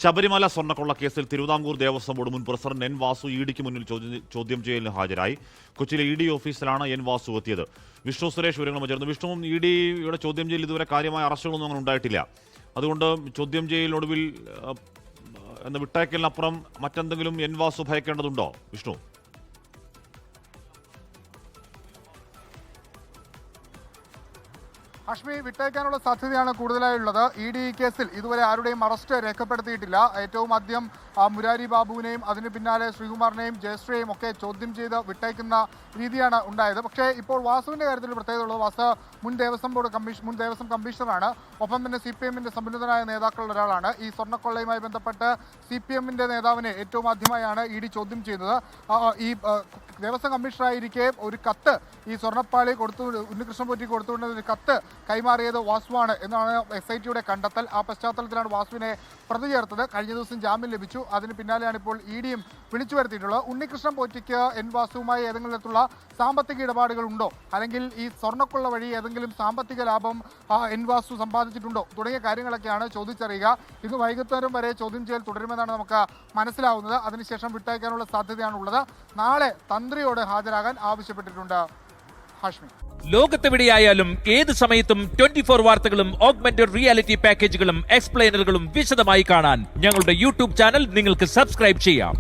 ശബരിമല സ്വർണ്ണക്കൊള്ള കേസിൽ തിരുവിതാംകൂർ ദേവസ്വം ബോർഡ് മുൻ പ്രസിഡന്റ് എൻ വാസു ഇഡിക്ക് മുന്നിൽ ചോദ്യം ചെയ്യലിന് ഹാജരായി. കൊച്ചിയിലെ ഇഡി ഓഫീസിലാണ് എൻ വാസു എത്തിയത്. വിഷ്ണു സുരേഷ് വിവരങ്ങൾ ചേർന്നു. വിഷ്ണുവും ഇഡിയുടെ ചോദ്യം ചെയ്യൽ ഇതുവരെ കാര്യമായ അറസ്റ്റുകളൊന്നും അങ്ങനെ ഉണ്ടായിട്ടില്ല. അതുകൊണ്ട് ചോദ്യം ചെയ്യലിനൊടുവിൽ എന്ന വിട്ടയക്കലിനപ്പുറം മറ്റെന്തെങ്കിലും എൻ വാസു ഭയക്കേണ്ടതുണ്ടോ വിഷ്ണു? അഷ്മി, വിട്ടയക്കാനുള്ള സാധ്യതയാണ് കൂടുതലായുള്ളത്. ഇ ഡി കേസിൽ ഇതുവരെ ആരുടെയും അറസ്റ്റ് രേഖപ്പെടുത്തിയിട്ടില്ല. ഏറ്റവും ആദ്യം മുരാരി ബാബുവിനെയും അതിന് പിന്നാലെ ശ്രീകുമാറിനെയും ജയശ്രീയെയും ഒക്കെ ചോദ്യം ചെയ്ത് വിട്ടയക്കുന്ന രീതിയാണ് ഉണ്ടായത്. പക്ഷേ ഇപ്പോൾ വാസുവിൻ്റെ കാര്യത്തിൽ പ്രത്യേകതയുള്ളത്, വാസു മുൻ ദേവസ്വം കമ്മീഷണറാണ്. ഒപ്പം തന്നെ CPM-ന്റെ സമുന്നതനായ നേതാക്കളിൽ ഒരാളാണ്. ഈ സ്വർണ്ണക്കൊള്ളയുമായി ബന്ധപ്പെട്ട് CPM-ന്റെ നേതാവിനെ ഏറ്റവും ആദ്യമായാണ് ഇ ഡി ചോദ്യം ചെയ്യുന്നത്. ഈ ദേവസ്വം കമ്മീഷണറായിരിക്കെ ഒരു കത്ത് ഈ സ്വർണ്ണപ്പാളി ഉണ്ണികൃഷ്ണൻ പോറ്റി കൊടുത്തുകൊണ്ട് ഒരു കത്ത് കൈമാറിയത് വാസുവാണ് എന്നാണ് SIT-യുടെ കണ്ടെത്തൽ. ആ പശ്ചാത്തലത്തിലാണ് വാസുവിനെ പ്രതി ചേർത്തത്. കഴിഞ്ഞ ദിവസം ജാമ്യം ലഭിച്ചു. അതിന് പിന്നാലെയാണ് ഇപ്പോൾ ഇ ഡിയും വിളിച്ചു വരുത്തിയിട്ടുള്ളത്. ഉണ്ണികൃഷ്ണൻ പോറ്റിക്ക് എൻ വാസുവുമായി ഏതെങ്കിലും തരത്തിലുള്ള സാമ്പത്തിക ഇടപാടുകൾ ഉണ്ടോ, അല്ലെങ്കിൽ ഈ സ്വർണ്ണക്കൊള്ള വഴി ഏതെങ്കിലും സാമ്പത്തിക ലാഭം എൻ വാസു സമ്പാദിച്ചിട്ടുണ്ടോ തുടങ്ങിയ കാര്യങ്ങളൊക്കെയാണ് ചോദിച്ചറിയുക. ഇന്ന് വൈകുന്നേരം വരെ ചോദ്യം ചെയ്യൽ തുടരുമെന്നാണ് നമുക്ക് മനസ്സിലാവുന്നത്. അതിനുശേഷം വിട്ടയക്കാനുള്ള സാധ്യതയാണുള്ളത്. നാളെ തന്ത്രിയോട് ഹാജരാകാൻ ആവശ്യപ്പെട്ടിട്ടുണ്ട്. ഹാഷ്മി, ലോകത്തെവിടെയായാലും ഏത് സമയത്തും 24 വാർത്തകളും ഓഗ്മെന്റഡ് റിയാലിറ്റി പാക്കേജുകളും എക്സ്പ്ലെയിനറുകളും വിശദമായി കാണാൻ ഞങ്ങളുടെ യൂട്യൂബ് ചാനൽ നിങ്ങൾക്ക് സബ്സ്ക്രൈബ് ചെയ്യാം.